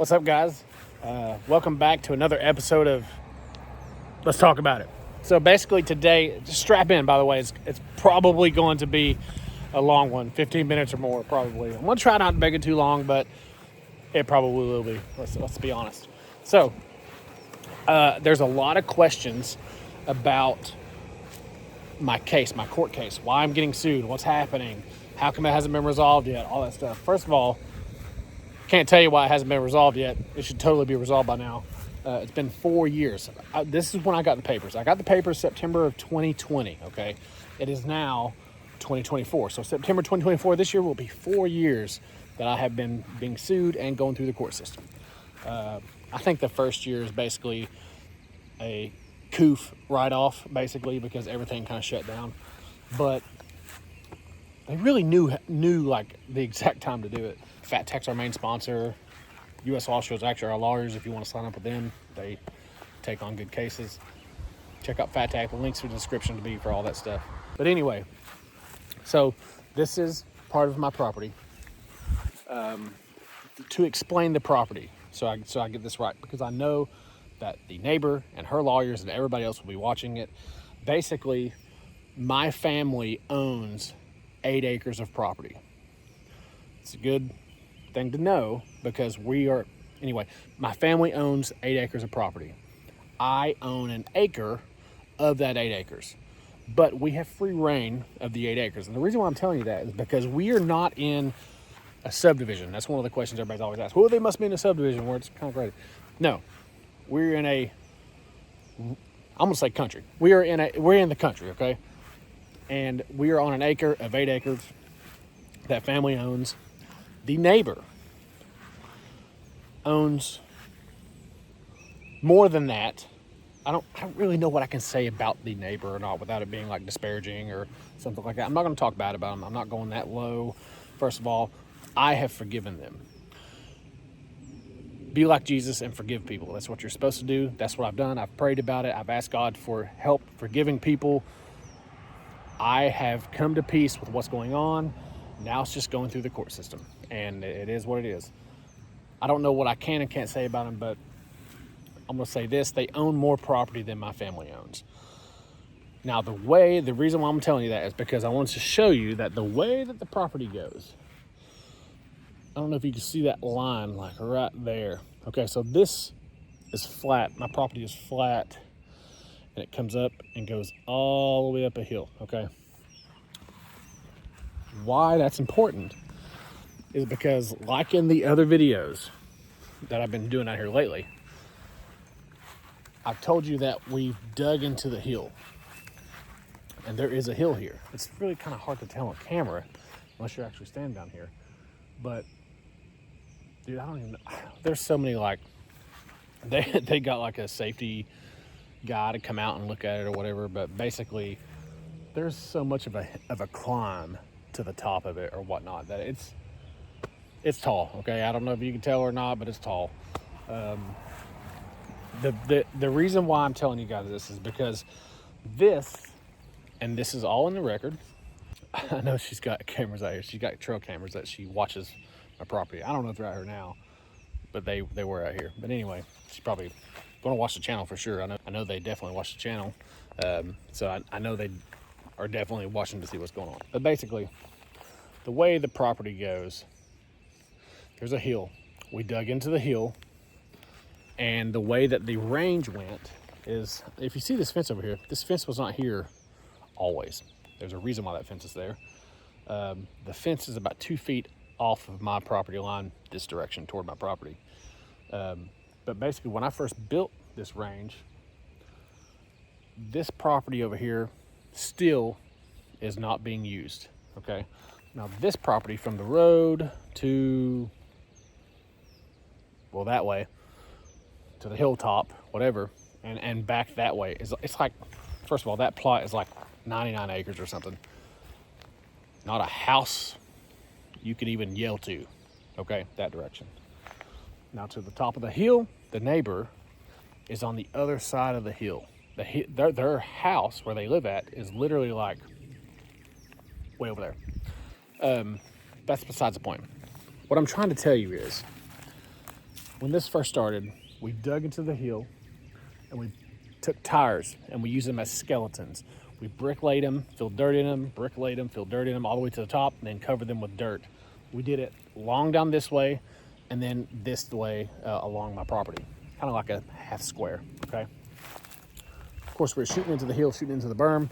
What's up, guys? Welcome back to another episode of Let's Talk About It. So basically today, just strap in, by the way, it's probably going to be a long one, 15 minutes or more, probably. I'm going to try not to make it too long, but it probably will be. Let's be honest. So there's a lot of questions about my case, my court case, why I'm getting sued, what's happening, how come it hasn't been resolved yet, all that stuff. First of all, can't tell you why it hasn't been resolved yet. It should totally be resolved by now. It's been 4 years. This is when I got the papers. I got the papers September of 2020, okay? It is now 2024. So September 2024, this year will be 4 years that I have been being sued and going through the court system. I think the first year is basically a coof write-off, basically, because everything kind of shut down. But they really knew like the exact time to do it. Fat Tech's our main sponsor. U.S. Law Show is actually our lawyers. If you want to sign up with them, they take on good cases. Check out Fat Tech. The links in the description to be for all that stuff. But anyway, so this is part of my property. To explain the property, so I get this right, because I know that the neighbor and her lawyers and everybody else will be watching it. Basically, my family owns 8 acres of property. It's a good thing to know because my family owns 8 acres of property. I own an acre of that 8 acres, but we have free reign of the 8 acres. And the reason why I'm telling you that is because we are not in a subdivision. That's one of the questions everybody's always asked. Well, they must be in a subdivision where it's concrete. No, we're in I'm gonna say country. We're in the country, okay? And we are on an acre of 8 acres that family owns. The neighbor owns more than that. I don't really know what I can say about the neighbor or not without it being like disparaging or something like that. I'm not going to talk bad about them. I'm not going that low. First of all, I have forgiven them. Be like Jesus and forgive people. That's what you're supposed to do. That's what I've done. I've prayed about it. I've asked God for help forgiving people. I have come to peace with what's going on. Now it's just going through the court system, and it is what it is. I don't know what I can and can't say about them, but I'm going to say this. They own more property than my family owns. Now, the reason why I'm telling you that is because I wanted to show you that the way that the property goes, I don't know if you can see that line like right there. Okay, so this is flat. My property is flat, and it comes up and goes all the way up a hill, okay? Why that's important is because, like in the other videos that I've been doing out here lately, I've told you that we've dug into the hill, and there is a hill here. It's really kind of hard to tell on camera unless you're actually standing down here. But dude, I don't even know. There's so many, like, they got like a safety guy to come out and look at it or whatever, but basically there's so much of a climb to the top of it or whatnot that it's tall. Okay, I don't know if you can tell or not, but it's tall. The reason why I'm telling you guys this is because this is all in the record. I know she's got cameras out here. She's got trail cameras that she watches my property. I don't know if they're out here now, but they were out here. But anyway, she's probably going to watch the channel for sure. I know they definitely watch the channel. So I know they are definitely watching to see what's going on. But basically, the way the property goes, there's a hill. We dug into the hill, and the way that the range went is, if you see this fence over here, this fence was not here always. There's a reason why that fence is there. The fence is about 2 feet off of my property line, this direction toward my property. But basically, when I first built this range, this property over here still is not being used, okay? Now, this property from the road to, well, that way, to the hilltop, whatever, and back that way, it's like, first of all, that plot is like 99 acres or something. Not a house you could even yell to, okay, that direction. Now, to the top of the hill, the neighbor is on the other side of the hill. Their house where they live at is literally like way over there. That's besides the point. What I'm trying to tell you is When this first started, we dug into the hill and we took tires and we used them as skeletons. We brick-laid them, filled dirt in them, brick-laid them, filled dirt in them all the way to the top, and then covered them with dirt. We did it long down this way and then this way along my property, kind of like a half square, okay? Of course, we were shooting into the hill, shooting into the berm,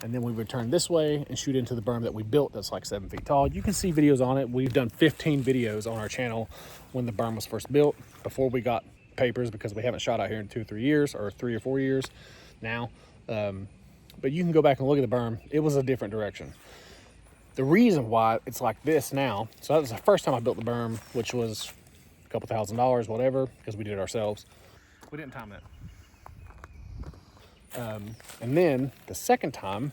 and then we would turn this way and shoot into the berm that we built that's like 7 feet tall. You can see videos on it. We've done 15 videos on our channel when the berm was first built, before we got papers, because we haven't shot out here in 2 or 3 years, or 3 or 4 years now. But you can go back and look at the berm. It was a different direction. The reason why it's like this now, so that was the first time I built the berm, which was a couple $1,000, whatever, because we did it ourselves. We didn't time that. And then the second time,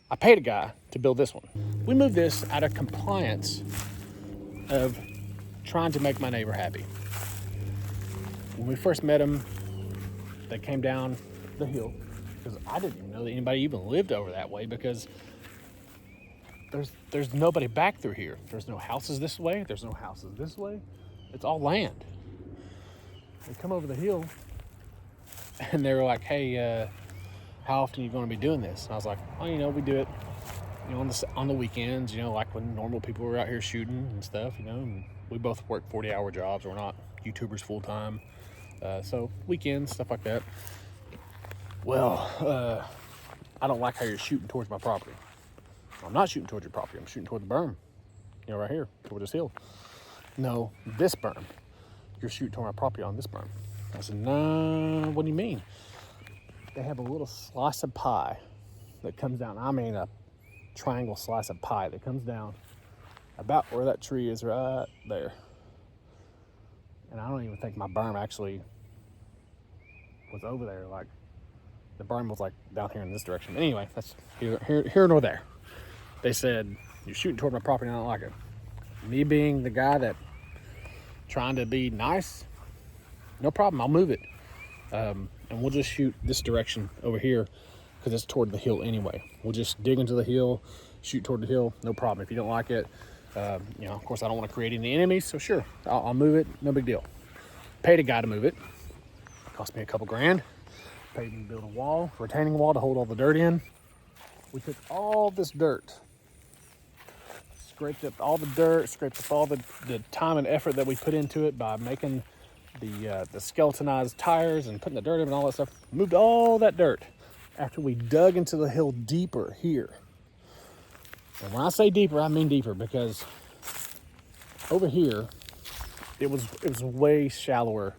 I paid a guy to build this one. We moved this out of compliance of trying to make my neighbor happy. When we first met him, they came down the hill, because I didn't even know that anybody even lived over that way, because there's nobody back through here. There's no houses this way. There's no houses this way. It's all land. They come over the hill and they were like, hey, how often are you going to be doing this? And I was like, oh, we do it, on the weekends, like when normal people were out here shooting and stuff, and we both work 40-hour jobs. We're not YouTubers full time. So weekends, stuff like that. Well, I don't like how you're shooting towards my property. I'm not shooting towards your property. I'm shooting toward the berm, right here, toward this hill. No, this berm. You're shooting toward my property on this berm. I said, no, what do you mean? They have a little slice of pie that comes down. I mean, a triangle slice of pie that comes down about where that tree is, right there. And I don't even think my berm actually was over there. Like, the berm was like down here in this direction. Anyway, that's here nor there. They said, you're shooting toward my property and I don't like it. Me being the guy that trying to be nice, no problem, I'll move it. And we'll just shoot this direction over here, because it's toward the hill anyway. We'll just dig into the hill, shoot toward the hill, no problem. If you don't like it, of course I don't want to create any enemies, so sure, I'll move it, no big deal. Paid a guy to move it. Cost me a couple grand. Paid him to build a wall, retaining wall to hold all the dirt in. We took all this dirt, scraped up all the dirt, scraped up all the time and effort that we put into it by making the skeletonized tires and putting the dirt in and all that stuff. Moved all that dirt after we dug into the hill deeper here. And when I say deeper, I mean deeper, because over here it was way shallower.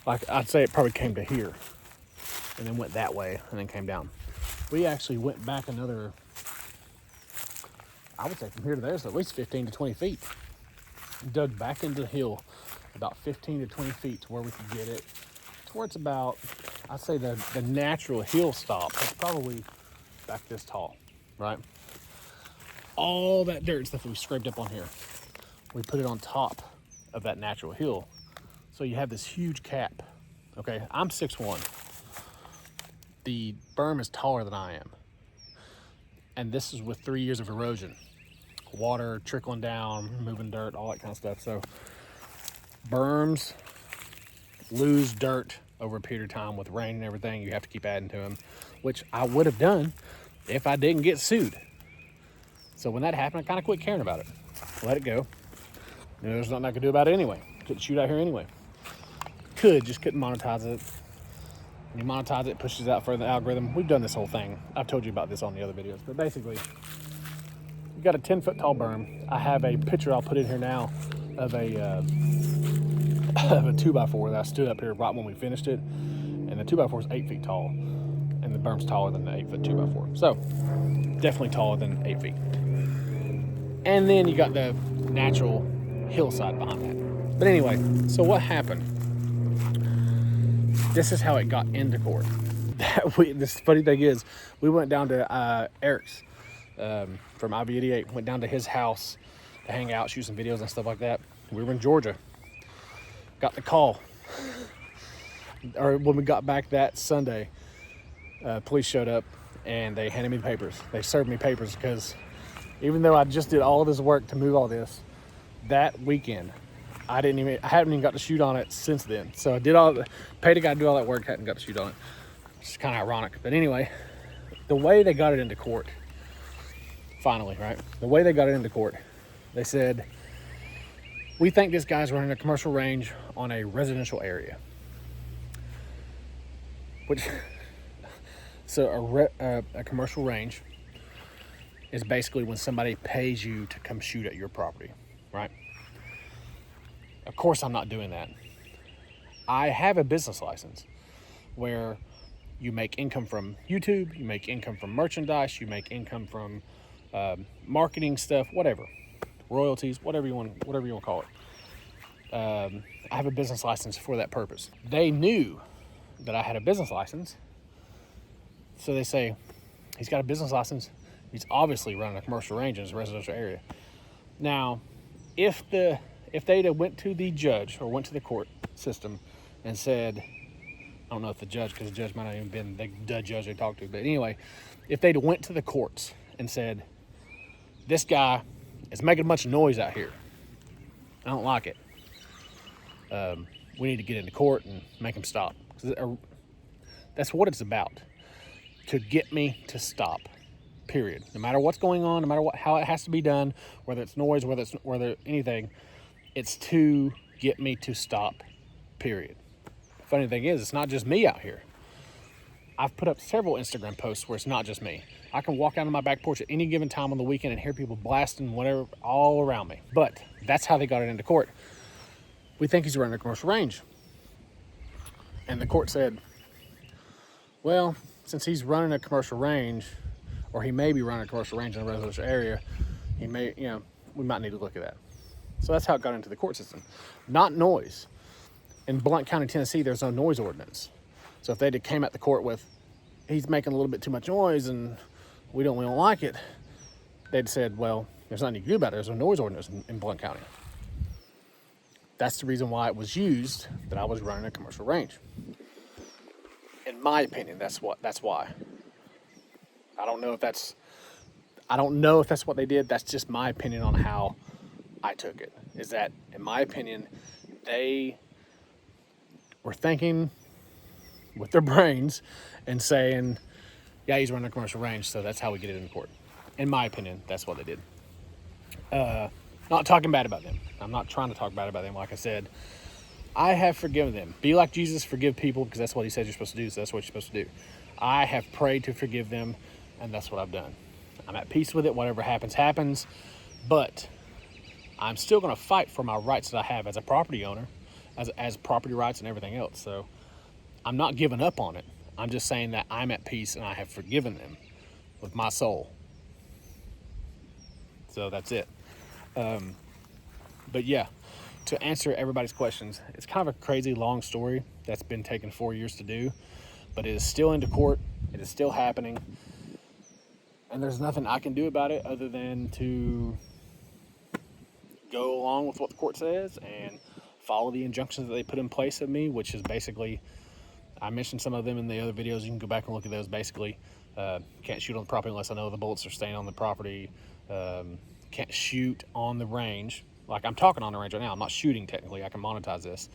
Like, I'd say it probably came to here and then went that way and then came down. We actually went back another, I would say from here to there, so at least 15 to 20 feet. Dug back into the hill about 15 to 20 feet to where we could get it to where it's about, I'd say the natural hill stop is probably back this tall, right? All that dirt stuff we scraped up on here, we put it on top of that natural hill. So you have this huge cap. Okay, I'm 6'1". The berm is taller than I am. And this is with 3 years of erosion. Water trickling down, moving dirt, all that kind of stuff. So berms lose dirt over a period of time with rain and everything. You have to keep adding to them, which I would have done if I didn't get sued. So when that happened, I kind of quit caring about it. Let it go. There's nothing I could do about it anyway. Couldn't shoot out here anyway. Just couldn't monetize it. When you monetize it, pushes out further the algorithm. We've done this whole thing. I've told you about this on the other videos, but basically, you got a 10-foot tall berm. I have a picture I'll put in here now of a 2x4 that I stood up here right when we finished it, and the 2x4 is 8 feet tall, and the berm's taller than the 8-foot 2x4. So definitely taller than 8 feet. And then you got the natural hillside behind that. But anyway, so what happened? This is how it got into court. This funny thing is, we went down to Eric's from IV88, went down to his house to hang out, shoot some videos and stuff like that. We were in Georgia. Got the call. Or when we got back that Sunday, police showed up and they handed me the papers. They served me papers because even though I just did all this work to move all this, that weekend I haven't even got to shoot on it since then. So I paid a guy to do all that work, hadn't got to shoot on it. It's kind of ironic. But anyway, the way they got it into court, finally, right? The way they got it into court, they said, we think this guy's running a commercial range on a residential area. So a commercial range is basically when somebody pays you to come shoot at your property, right? Of course, I'm not doing that. I have a business license where you make income from YouTube, you make income from merchandise, you make income from marketing stuff, whatever, royalties, whatever you want to call it. I have a business license for that purpose. They knew that I had a business license, so they say, he's got a business license, he's obviously running a commercial range in his residential area. Now, if they'd have went to the judge or went to the court system and said, I don't know if the judge, because the judge might not even been the judge they talked to, but anyway, if they'd have went to the courts and said, this guy is making a bunch of noise out here, I don't like it, we need to get into court and make him stop. That's what it's about, to get me to stop, period. No matter what's going on, no matter how it has to be done, whether it's noise, whether anything, it's to get me to stop, period. The funny thing is, it's not just me out here. I've put up several Instagram posts where it's not just me. I can walk out on my back porch at any given time on the weekend and hear people blasting whatever all around me. But that's how they got it into court. We think he's running a commercial range. And the court said, well, since he's running a commercial range, or he may be running a commercial range in a residential area, we might need to look at that. So that's how it got into the court system. Not noise. In Blount County, Tennessee, there's no noise ordinance. So if they came at the court with, he's making a little bit too much noise and we don't like it, they'd said, well, there's nothing you can do about it. There's no noise ordinance in Blount County. That's the reason why it was used that I was running a commercial range. In my opinion, that's why. I don't know if that's what they did. That's just my opinion on how I took it. Is that, in my opinion, they were thinking with their brains and saying, yeah, he's running a commercial range, so that's how we get it in court. In my opinion, that's what they did. Not talking bad about them. I'm not trying to talk bad about them. Like I said, I have forgiven them. Be like Jesus, forgive people, because that's what he says you're supposed to do, so that's what you're supposed to do. I have prayed to forgive them, and that's what I've done. I'm at peace with it. Whatever happens, happens. But I'm still going to fight for my rights that I have as a property owner, as property rights and everything else. So I'm not giving up on it. I'm just saying that I'm at peace and I have forgiven them with my soul. So that's it. But yeah, to answer everybody's questions, it's kind of a crazy long story that's been taking 4 years to do, but it is still into court. It is still happening. And there's nothing I can do about it other than to go along with what the court says and follow the injunctions that they put in place of me, which is basically, I mentioned some of them in the other videos. You can go back and look at those. Basically, can't shoot on the property unless I know the bullets are staying on the property. Can't shoot on the range. Like, I'm talking on the range right now. I'm not shooting technically. I can monetize this.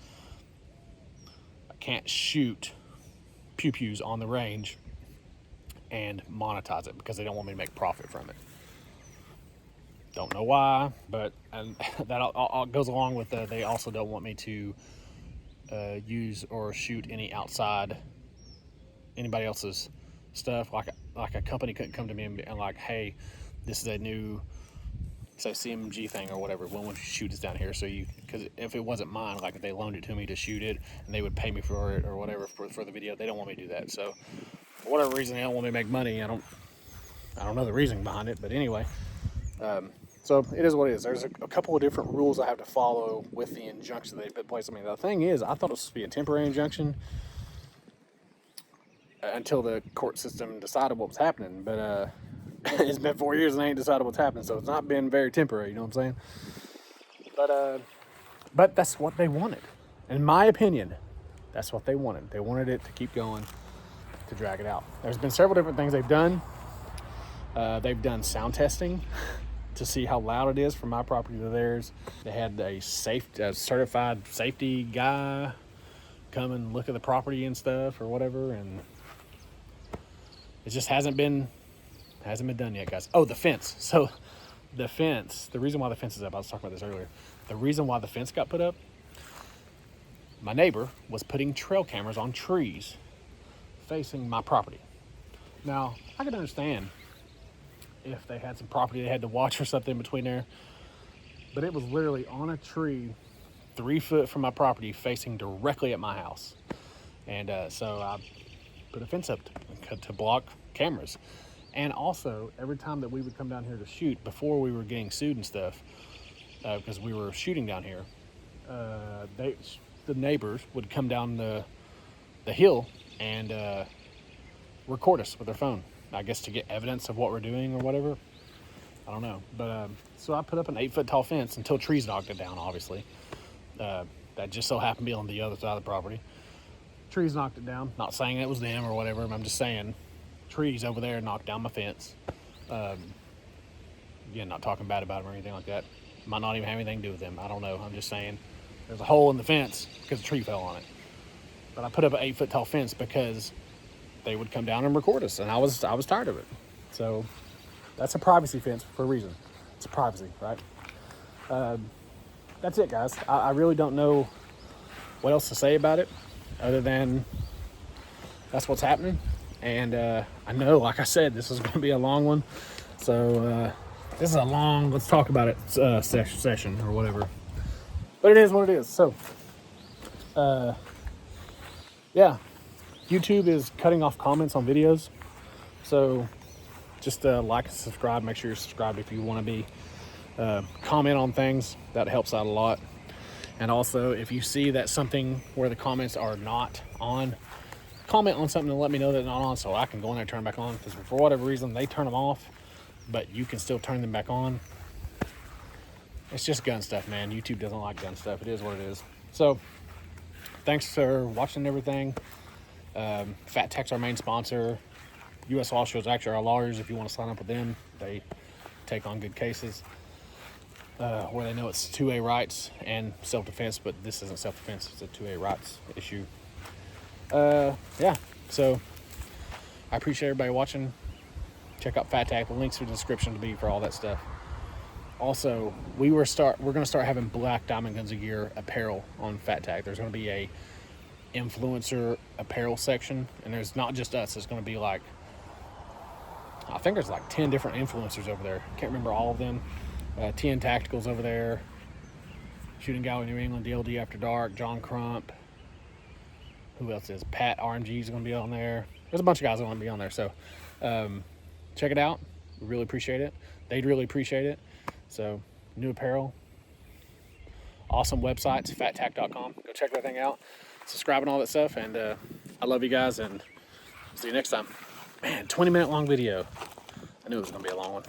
I can't shoot pew-pews on the range and monetize it because they don't want me to make profit from it. Don't know why, but that all goes along with they also don't want me to use or shoot anybody else's stuff. Like a company couldn't come to me and like, hey, this is a new, say, CMG thing or whatever. When would you shoot this down here? So because if it wasn't mine, like if they loaned it to me to shoot it and they would pay me for it or whatever for the video, they don't want me to do that. So for whatever reason, they don't want me to make money. I don't know the reasoning behind it, but anyway. So it is what it is. There's a couple of different rules I have to follow with the injunction they put in place. I mean, the thing is, I thought it was supposed to be a temporary injunction until the court system decided what was happening. But it's been 4 years and they ain't decided what's happening, so it's not been very temporary. You know what I'm saying? But that's what they wanted. In my opinion, that's what they wanted. They wanted it to keep going, to drag it out. There's been several different things they've done. They've done sound testing. to see how loud it is from my property to theirs. They had a certified safety guy come and look at the property and stuff or whatever, and it just hasn't been done yet, guys. Oh, the fence. So the fence, the reason why the fence is up, I was talking about this earlier. The reason why the fence got put up, my neighbor was putting trail cameras on trees facing my property. Now, I can understand if they had some property they had to watch or something between there, but it was literally on a tree 3 foot from my property facing directly at my house. And so I put a fence up to block cameras. And also, every time that we would come down here to shoot, before we were getting sued and stuff, because we were shooting down here, the neighbors would come down the hill and record us with their phone, I guess to get evidence of what we're doing or whatever. I don't know. But so I put up an 8 foot tall fence until trees knocked it down, obviously. That just so happened to be on the other side of the property. Trees knocked it down. Not saying it was them or whatever. I'm just saying trees over there knocked down my fence. Again, not talking bad about them or anything like that. Might not even have anything to do with them. I don't know. I'm just saying there's a hole in the fence because a tree fell on it. But I put up an 8 foot tall fence because they would come down and record us, and I was tired of it. So that's a privacy fence for a reason. It's privacy, right? That's it, guys. I really don't know what else to say about it other than that's what's happening. And I know, like I said, this is going to be a long one. So this is a long let's talk about it session or whatever. But it is what it is. So, yeah. YouTube is cutting off comments on videos. So just like and subscribe. Make sure you're subscribed if you want to be. Comment on things. That helps out a lot. And also, if you see that something where the comments are not on, comment on something and let me know that they're not on so I can go in there and turn them back on. Because for whatever reason, they turn them off, but you can still turn them back on. It's just gun stuff, man. YouTube doesn't like gun stuff. It is what it is. So, thanks for watching everything. Fat Tech's our main sponsor. U.S. Law Shows actually our lawyers. If you want to sign up with them, they take on good cases where they know it's 2A rights and self-defense, but this isn't self-defense. It's a 2A rights issue. Yeah, so I appreciate everybody watching. Check out Fat Tech. The links in the description to be for all that stuff. Also, we're going to start having Black Diamond Guns of Gear apparel on Fat Tech. There's going to be a influencer apparel section, and there's not just us. There's going to be like, I think there's like 10 different influencers over there. Can't remember all of them. TN Tacticals over there, Shooting Gallery New England, DLD After Dark, John Crump. Who else is? Pat RMG is going to be on there. There's a bunch of guys that want to be on there. So check it out. We really appreciate it. They'd really appreciate it. So new apparel. Awesome websites, fattack.com. Go check everything out. Subscribe and all that stuff. And I love you guys, and see you next time. Man, 20-minute long video. I knew it was going to be a long one.